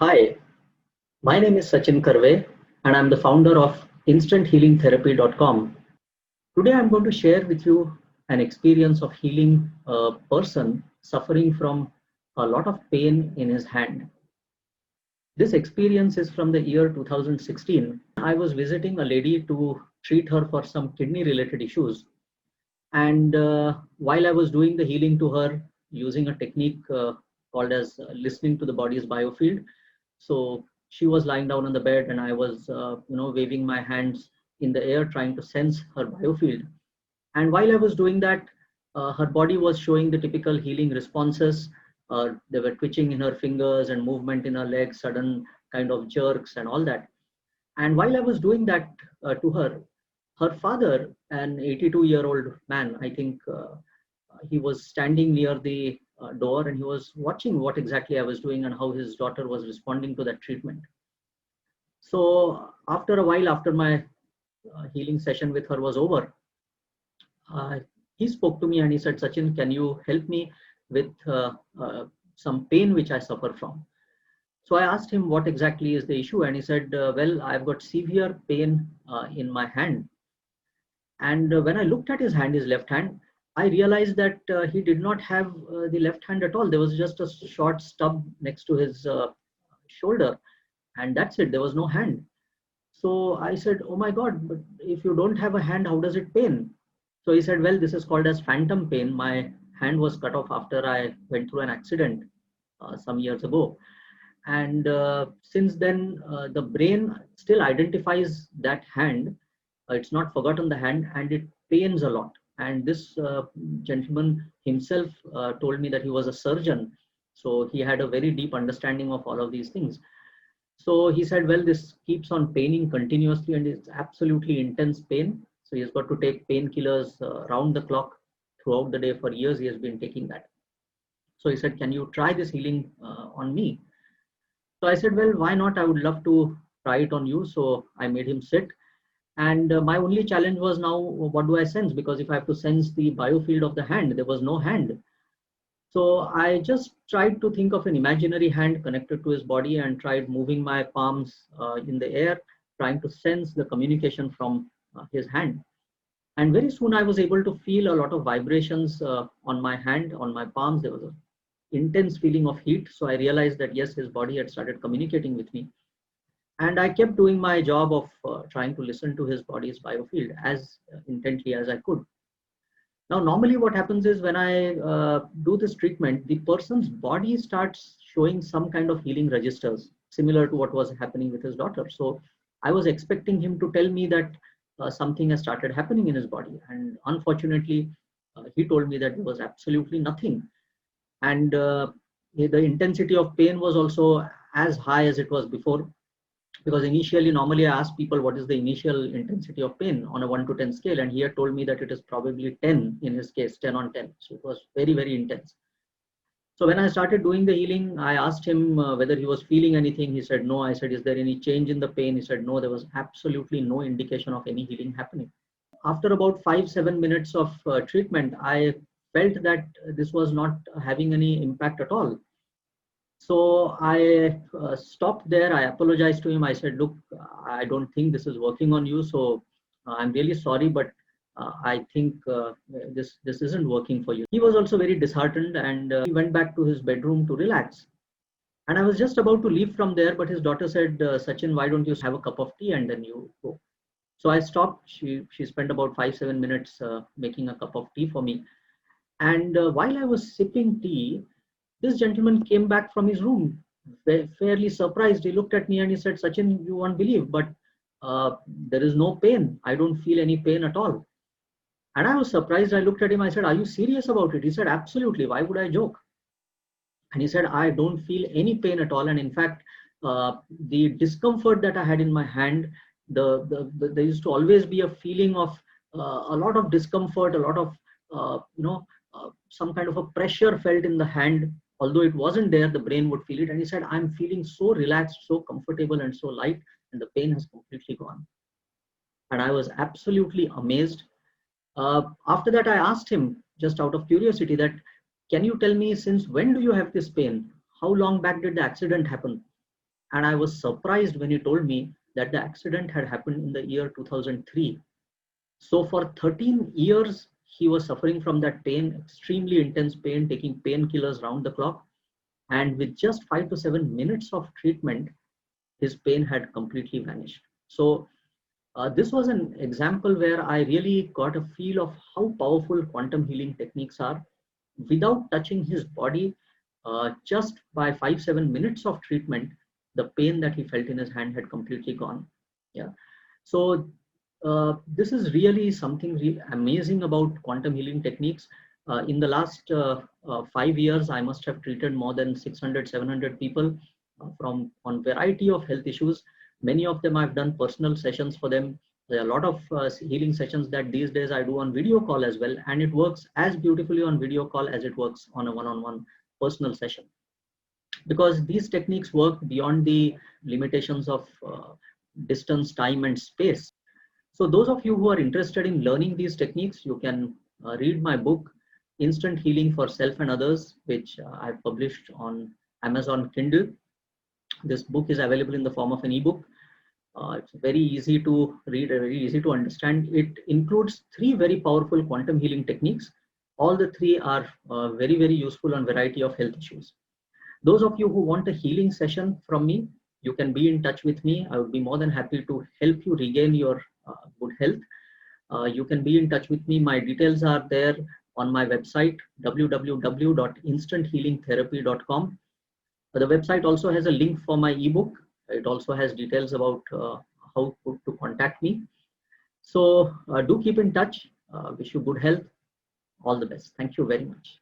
Hi, my name is Sachin Karve and I'm the founder of InstantHealingTherapy.com. Today I'm going to share with you an experience of healing a person suffering from a lot of pain in his hand. This experience is from the year 2016. I was visiting a lady to treat her for some kidney related issues. And while I was doing the healing to her using a technique called as listening to the body's biofield, so she was lying down on the bed, and I was, waving my hands in the air, trying to sense her biofield. And while I was doing that, her body was showing the typical healing responses. They were twitching in her fingers and movement in her legs, sudden kind of jerks and all that. And while I was doing that to her, her father, an 82-year-old man, I think he was standing near the door and he was watching what exactly I was doing and how his daughter was responding to that treatment. So after a while, after my healing session with her was over, uh, he spoke to me and he said, Sachin, can you help me with some pain which I suffer from? So I asked him what exactly is the issue, and he said, well, I've got severe pain in my hand. And when I looked at his hand, his left hand, I realized that he did not have the left hand at all. There was just a short stub next to his shoulder, and that's it. There was no hand. So I said, oh my God, but if you don't have a hand, how does it pain? So he said, well, this is called as phantom pain. My hand was cut off after I went through an accident some years ago. And since then, the brain still identifies that hand. It's not forgotten the hand, and it pains a lot. And this gentleman himself told me that he was a surgeon, so he had a very deep understanding of all of these things. So he said, well, this keeps on paining continuously and it's absolutely intense pain. So he's got to take painkillers round the clock throughout the day. For years he has been taking that. So he said, can you try this healing on me? So I said, well, why not? I would love to try it on you. So I made him sit. And my only challenge was, now, what do I sense? Because if I have to sense the biofield of the hand, there was no hand. So I just tried to think of an imaginary hand connected to his body and tried moving my palms in the air, trying to sense the communication from his hand. And very soon I was able to feel a lot of vibrations on my hand, on my palms. There was an intense feeling of heat. So I realized that yes, his body had started communicating with me. And I kept doing my job of trying to listen to his body's biofield as intently as I could. Now, normally what happens is when I do this treatment, the person's body starts showing some kind of healing registers, similar to what was happening with his daughter. So I was expecting him to tell me that something has started happening in his body. And unfortunately, he told me that there was absolutely nothing. And the intensity of pain was also as high as it was before, because initially, normally I ask people what is the initial intensity of pain on a 1 to 10 scale, and he had told me that it is probably 10, in his case 10 on 10. So it was very, very intense. So when I started doing the healing, I asked him whether he was feeling anything. He said no. I said, is there any change in the pain? He said no, there was absolutely no indication of any healing happening. After about 5-7 minutes of treatment, I felt that this was not having any impact at all. So I stopped there. I apologized to him. I said, look, I don't think this is working on you. So I'm really sorry, but I think this isn't working for you. He was also very disheartened, and he went back to his bedroom to relax. And I was just about to leave from there, but his daughter said, Sachin, why don't you have a cup of tea and then you go? So I stopped. She spent about 5-7 minutes making a cup of tea for me. And while I was sipping tea, this gentleman came back from his room, fairly surprised. He looked at me and he said, Sachin, you won't believe, but there is no pain. I don't feel any pain at all. And I was surprised. I looked at him. I said, are you serious about it? He said, absolutely. Why would I joke? And he said, I don't feel any pain at all. And in fact, the discomfort that I had in my hand, there used to always be a feeling of a lot of discomfort, a lot of, some kind of a pressure felt in the hand. Although it wasn't there, the brain would feel it. And he said, I'm feeling so relaxed, so comfortable, and so light, and the pain has completely gone. And I was absolutely amazed. After that, I asked him, just out of curiosity, that can you tell me, since when do you have this pain? How long back did the accident happen? And I was surprised when he told me that the accident had happened in the year 2003. So for 13 years, he was suffering from that pain, extremely intense pain, taking painkillers round the clock. And with just 5 to 7 minutes of treatment, his pain had completely vanished. So this was an example where I really got a feel of how powerful quantum healing techniques are. Without touching his body, just by 5 7 minutes of treatment, the pain that he felt in his hand had completely gone. Yeah. So this is really something amazing about quantum healing techniques. In the last 5 years, I must have treated more than 600 700 people from on variety of health issues. Many of them I've done personal sessions for them. There are a lot of healing sessions that these days I do on video call as well, and it works as beautifully on video call as it works on a one-on-one personal session, because these techniques work beyond the limitations of distance, time, and space. So those of you who are interested in learning these techniques, you can read my book, Instant Healing for Self and Others, which I've published on Amazon Kindle. This book is available in the form of an ebook. It's very easy to read, very easy to understand. It includes 3 very powerful quantum healing techniques. All the 3 are very, very useful on variety of health issues. Those of you who want a healing session from me, you can be in touch with me. I would be more than happy to help you regain your good health. You can be in touch with me. My details are there on my website, www.instanthealingtherapy.com. The website also has a link for my ebook. It also has details about how to contact me. So do keep in touch. Wish you good health. All the best. Thank you very much.